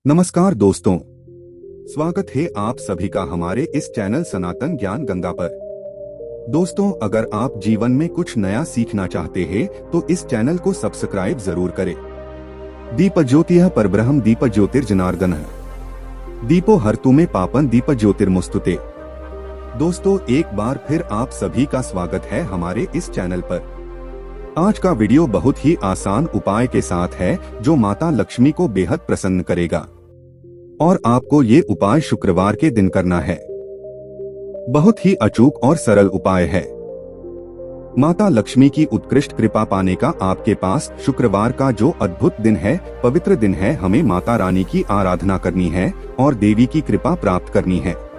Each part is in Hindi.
नमस्कार दोस्तों, स्वागत है आप सभी का हमारे इस चैनल सनातन ज्ञान गंगा पर। दोस्तों, अगर आप जीवन में कुछ नया सीखना चाहते हैं तो इस चैनल को सब्सक्राइब जरूर करें। दीप ज्योतिः परब्रह्म दीप ज्योतिर्जनार्दनः दीपो हर्तु मे पापन दीप ज्योतिर्मुस्तुते। दोस्तों, एक बार फिर आप सभी का स्वागत है हमारे इस चैनल पर। आज का वीडियो बहुत ही आसान उपाय के साथ है जो माता लक्ष्मी को बेहद प्रसन्न करेगा और आपको ये उपाय शुक्रवार के दिन करना है। बहुत ही अचूक और सरल उपाय है। माता लक्ष्मी की उत्कृष्ट कृपा पाने का आपके पास शुक्रवार का जो अद्भुत दिन है, पवित्र दिन है, हमें माता रानी की आराधना करनी है और देवी की कृपा प्राप्त करनी है।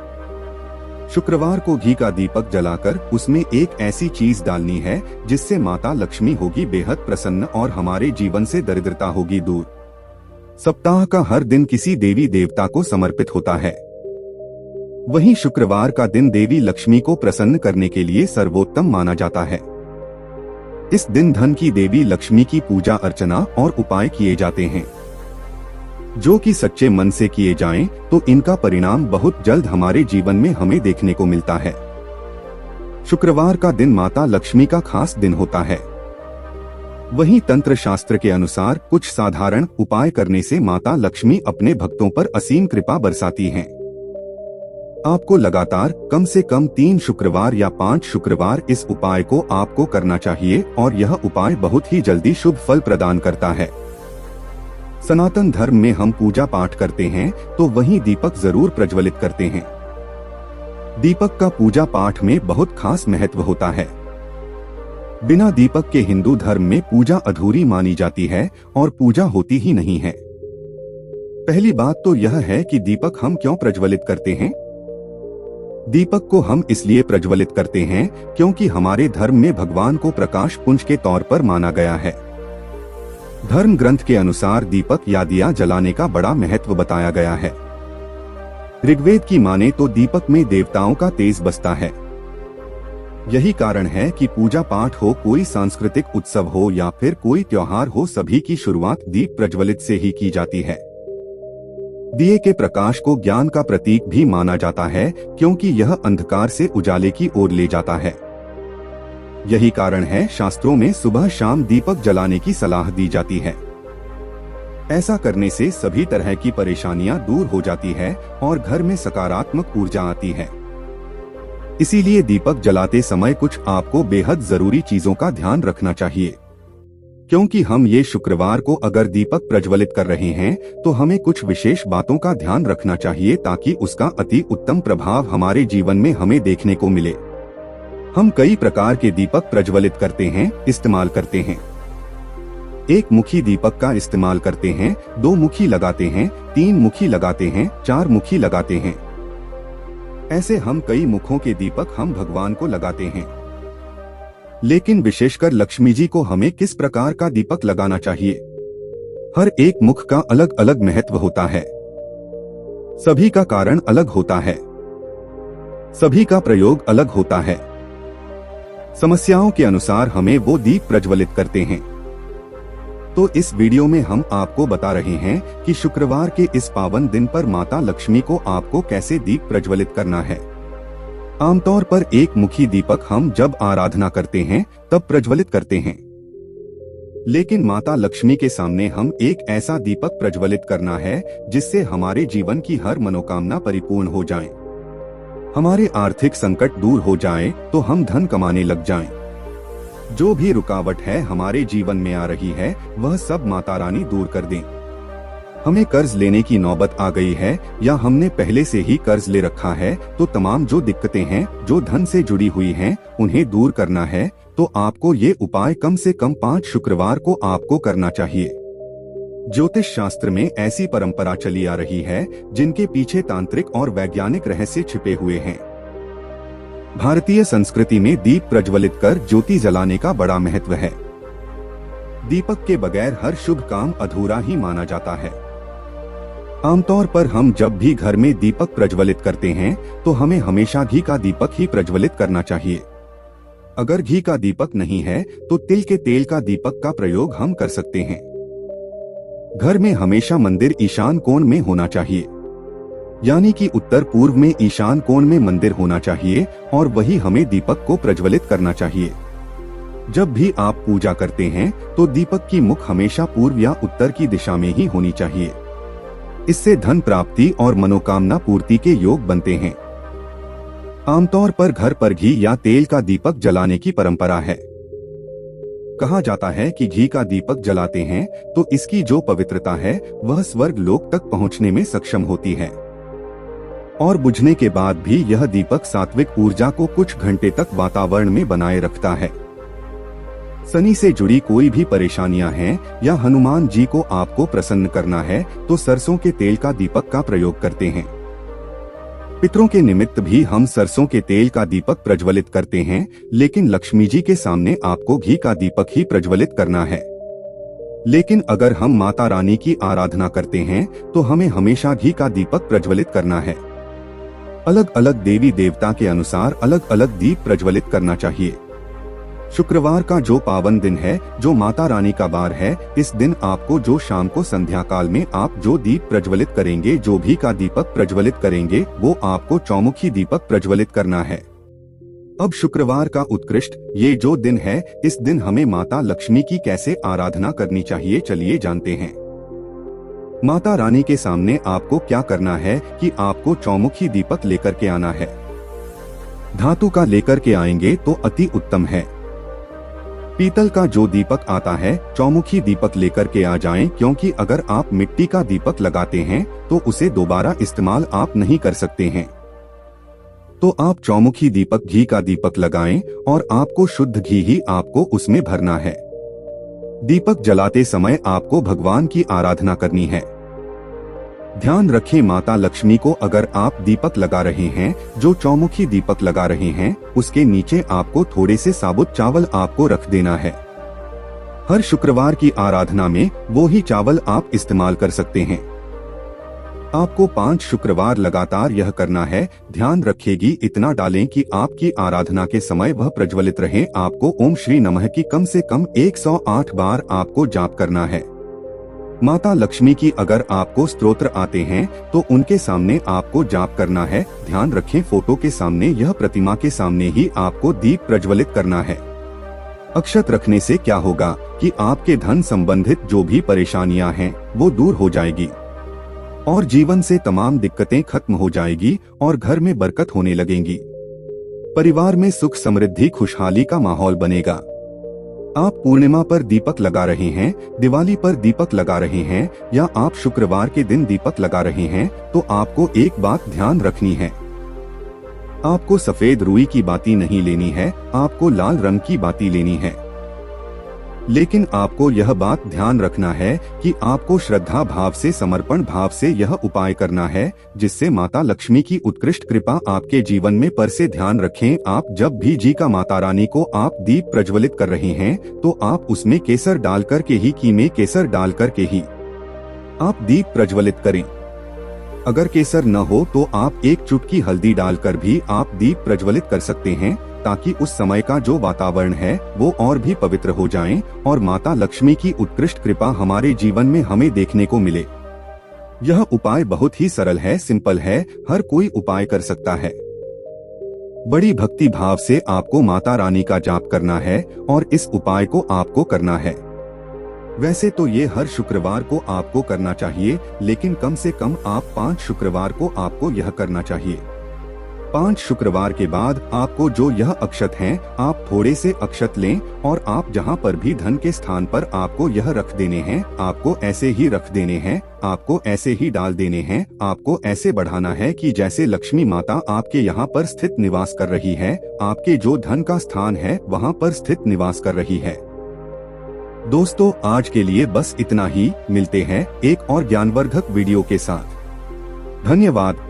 शुक्रवार को घी का दीपक जलाकर उसमें एक ऐसी चीज डालनी है जिससे माता लक्ष्मी होगी बेहद प्रसन्न और हमारे जीवन से दरिद्रता होगी दूर। सप्ताह का हर दिन किसी देवी देवता को समर्पित होता है, वहीं शुक्रवार का दिन देवी लक्ष्मी को प्रसन्न करने के लिए सर्वोत्तम माना जाता है। इस दिन धन की देवी लक्ष्मी की पूजा अर्चना और उपाय किए जाते हैं जो कि सच्चे मन से किए जाएं तो इनका परिणाम बहुत जल्द हमारे जीवन में हमें देखने को मिलता है। शुक्रवार का दिन माता लक्ष्मी का खास दिन होता है। वहीं तंत्र शास्त्र के अनुसार कुछ साधारण उपाय करने से माता लक्ष्मी अपने भक्तों पर असीम कृपा बरसाती हैं। आपको लगातार कम से कम 3 शुक्रवार या 5 शुक्रवार इस उपाय को आपको करना चाहिए और यह उपाय बहुत ही जल्दी शुभ फल प्रदान करता है। सनातन धर्म में हम पूजा पाठ करते हैं तो वहीं दीपक जरूर प्रज्वलित करते हैं। दीपक का पूजा पाठ में बहुत खास महत्व होता है। बिना दीपक के हिंदू धर्म में पूजा अधूरी मानी जाती है और पूजा होती ही नहीं है। पहली बात तो यह है कि दीपक हम क्यों प्रज्वलित करते हैं। दीपक को हम इसलिए प्रज्वलित करते हैं क्योंकि हमारे धर्म में भगवान को प्रकाश पुंज के तौर पर माना गया है। धर्म ग्रंथ के अनुसार दीपक या दिया जलाने का बड़ा महत्व बताया गया है। ऋग्वेद की माने तो दीपक में देवताओं का तेज बसता है। यही कारण है कि पूजा पाठ हो, कोई सांस्कृतिक उत्सव हो या फिर कोई त्योहार हो, सभी की शुरुआत दीप प्रज्वलित से ही की जाती है। दिए के प्रकाश को ज्ञान का प्रतीक भी माना जाता है क्योंकि यह अंधकार से उजाले की ओर ले जाता है। यही कारण है शास्त्रों में सुबह शाम दीपक जलाने की सलाह दी जाती है। ऐसा करने से सभी तरह की परेशानियां दूर हो जाती है और घर में सकारात्मक ऊर्जा आती है। इसीलिए दीपक जलाते समय कुछ आपको बेहद जरूरी चीजों का ध्यान रखना चाहिए। क्योंकि हम ये शुक्रवार को अगर दीपक प्रज्वलित कर रहे हैं तो हमें कुछ विशेष बातों का ध्यान रखना चाहिए ताकि उसका अति उत्तम प्रभाव हमारे जीवन में हमें देखने को मिले। हम कई प्रकार के दीपक प्रज्वलित करते हैं, इस्तेमाल करते हैं। एक मुखी दीपक का इस्तेमाल करते हैं, 2 मुखी लगाते हैं, 3 मुखी लगाते हैं, 4 मुखी लगाते हैं। ऐसे हम कई मुखों के दीपक हम भगवान को लगाते हैं। लेकिन विशेषकर लक्ष्मी जी को हमें किस प्रकार का दीपक लगाना चाहिए। हर एक मुख का अलग अलग महत्व होता है। सभी का कारण अलग होता है। सभी का प्रयोग अलग होता है। समस्याओं के अनुसार हमें वो दीप प्रज्वलित करते हैं। तो इस वीडियो में हम आपको बता रहे हैं कि शुक्रवार के इस पावन दिन पर माता लक्ष्मी को आपको कैसे दीप प्रज्वलित करना है। आमतौर पर एक मुखी दीपक हम जब आराधना करते हैं तब प्रज्वलित करते हैं, लेकिन माता लक्ष्मी के सामने हम एक ऐसा दीपक प्रज्वलित करना है जिससे हमारे जीवन की हर मनोकामना परिपूर्ण हो जाए, हमारे आर्थिक संकट दूर हो जाए तो हम धन कमाने लग जाएं। जो भी रुकावट है हमारे जीवन में आ रही है वह सब माता रानी दूर कर दें। हमें कर्ज लेने की नौबत आ गई है या हमने पहले से ही कर्ज ले रखा है तो तमाम जो दिक्कतें हैं जो धन से जुड़ी हुई हैं उन्हें दूर करना है तो आपको ये उपाय कम से कम 5 शुक्रवार को आपको करना चाहिए। ज्योतिष शास्त्र में ऐसी परंपरा चली आ रही है जिनके पीछे तांत्रिक और वैज्ञानिक रहस्य छिपे हुए हैं। भारतीय संस्कृति में दीप प्रज्वलित कर ज्योति जलाने का बड़ा महत्व है। दीपक के बगैर हर शुभ काम अधूरा ही माना जाता है। आमतौर पर हम जब भी घर में दीपक प्रज्वलित करते हैं तो हमें हमेशा घी का दीपक ही प्रज्वलित करना चाहिए। अगर घी का दीपक नहीं है तो तिल के तेल का दीपक का प्रयोग हम कर सकते हैं। घर में हमेशा मंदिर ईशान कोण में होना चाहिए, यानी कि उत्तर पूर्व में ईशान कोण में मंदिर होना चाहिए और वही हमें दीपक को प्रज्वलित करना चाहिए। जब भी आप पूजा करते हैं तो दीपक की मुख हमेशा पूर्व या उत्तर की दिशा में ही होनी चाहिए। इससे धन प्राप्ति और मनोकामना पूर्ति के योग बनते हैं। आमतौर पर घर पर घी या तेल का दीपक जलाने की परंपरा है। कहा जाता है कि घी का दीपक जलाते हैं तो इसकी जो पवित्रता है वह स्वर्ग लोक तक पहुंचने में सक्षम होती है और बुझने के बाद भी यह दीपक सात्विक ऊर्जा को कुछ घंटे तक वातावरण में बनाए रखता है। शनि से जुड़ी कोई भी परेशानियां हैं या हनुमान जी को आपको प्रसन्न करना है तो सरसों के तेल का दीपक का प्रयोग करते हैं। पितरों के निमित्त भी हम सरसों के तेल का दीपक प्रज्वलित करते हैं, लेकिन लक्ष्मी जी के सामने आपको घी का दीपक ही प्रज्वलित करना है। लेकिन अगर हम माता रानी की आराधना करते हैं तो हमें हमेशा घी का दीपक प्रज्वलित करना है। अलग अलग देवी देवता के अनुसार अलग अलग दीप प्रज्वलित करना चाहिए। शुक्रवार का जो पावन दिन है, जो माता रानी का वार है, इस दिन आपको जो शाम को संध्या काल में आप जो दीप प्रज्वलित करेंगे, जो घी का दीपक प्रज्वलित करेंगे, वो आपको चौमुखी दीपक प्रज्वलित करना है। अब शुक्रवार का उत्कृष्ट ये जो दिन है, इस दिन हमें माता लक्ष्मी की कैसे आराधना करनी चाहिए, चलिए जानते हैं। माता रानी के सामने आपको क्या करना है कि आपको चौमुखी दीपक लेकर के आना है। धातु का लेकर के आएंगे तो अति उत्तम है। पीतल का जो दीपक आता है, चौमुखी दीपक लेकर के आ जाएं, क्योंकि अगर आप मिट्टी का दीपक लगाते हैं तो उसे दोबारा इस्तेमाल आप नहीं कर सकते हैं। तो आप चौमुखी दीपक घी का दीपक लगाएं और आपको शुद्ध घी ही आपको उसमें भरना है। दीपक जलाते समय आपको भगवान की आराधना करनी है। ध्यान रखें, माता लक्ष्मी को अगर आप दीपक लगा रहे हैं, जो चौमुखी दीपक लगा रहे हैं, उसके नीचे आपको थोड़े से साबुत चावल आपको रख देना है। हर शुक्रवार की आराधना में वो ही चावल आप इस्तेमाल कर सकते हैं। आपको 5 शुक्रवार लगातार यह करना है। ध्यान रखेगी इतना डालें कि आपकी आराधना के समय वह प्रज्वलित रहे। आपको ओम श्री नमः की कम से कम 108 बार आपको जाप करना है। माता लक्ष्मी की अगर आपको स्तोत्र आते हैं तो उनके सामने आपको जाप करना है। ध्यान रखें, फोटो के सामने, यह प्रतिमा के सामने ही आपको दीप प्रज्वलित करना है। अक्षत रखने से क्या होगा कि आपके धन संबंधित जो भी परेशानियां हैं वो दूर हो जाएगी और जीवन से तमाम दिक्कतें खत्म हो जाएगी और घर में बरकत होने लगेंगी। परिवार में सुख समृद्धि खुशहाली का माहौल बनेगा। आप पूर्णिमा पर दीपक लगा रहे हैं, दिवाली पर दीपक लगा रहे हैं या आप शुक्रवार के दिन दीपक लगा रहे हैं तो आपको एक बात ध्यान रखनी है। आपको सफेद रुई की बाती नहीं लेनी है, आपको लाल रंग की बाती लेनी है। लेकिन आपको यह बात ध्यान रखना है कि आपको श्रद्धा भाव से, समर्पण भाव से यह उपाय करना है, जिससे माता लक्ष्मी की उत्कृष्ट कृपा आपके जीवन में पर से। ध्यान रखें, आप जब भी जी का माता रानी को आप दीप प्रज्वलित कर रहे हैं तो आप उसमें केसर डाल करके ही, घी में केसर डाल करके ही आप दीप प्रज्वलित करें। अगर केसर न हो तो आप एक चुटकी हल्दी डालकर भी आप दीप प्रज्वलित कर सकते हैं, ताकि उस समय का जो वातावरण है वो और भी पवित्र हो जाए और माता लक्ष्मी की उत्कृष्ट कृपा हमारे जीवन में हमें देखने को मिले। यह उपाय बहुत ही सरल है, सिंपल है, हर कोई उपाय कर सकता है। बड़ी भक्ति भाव से आपको माता रानी का जाप करना है और इस उपाय को आपको करना है। वैसे तो ये हर शुक्रवार को आपको करना चाहिए, लेकिन कम से कम आप 5 शुक्रवार को आपको यह करना चाहिए। 5 शुक्रवार के बाद आपको जो यह अक्षत हैं, आप थोड़े से अक्षत लें और आप जहां पर भी धन के स्थान पर आपको यह रख देने हैं, आपको ऐसे ही रख देने हैं, आपको ऐसे ही डाल देने हैं। आपको ऐसे बढ़ाना है कि जैसे लक्ष्मी माता आपके यहाँ पर स्थित निवास कर रही है, आपके जो धन का स्थान है वहाँ पर स्थित निवास कर रही है। दोस्तों, आज के लिए बस इतना ही। मिलते हैं एक और ज्ञानवर्धक वीडियो के साथ। धन्यवाद।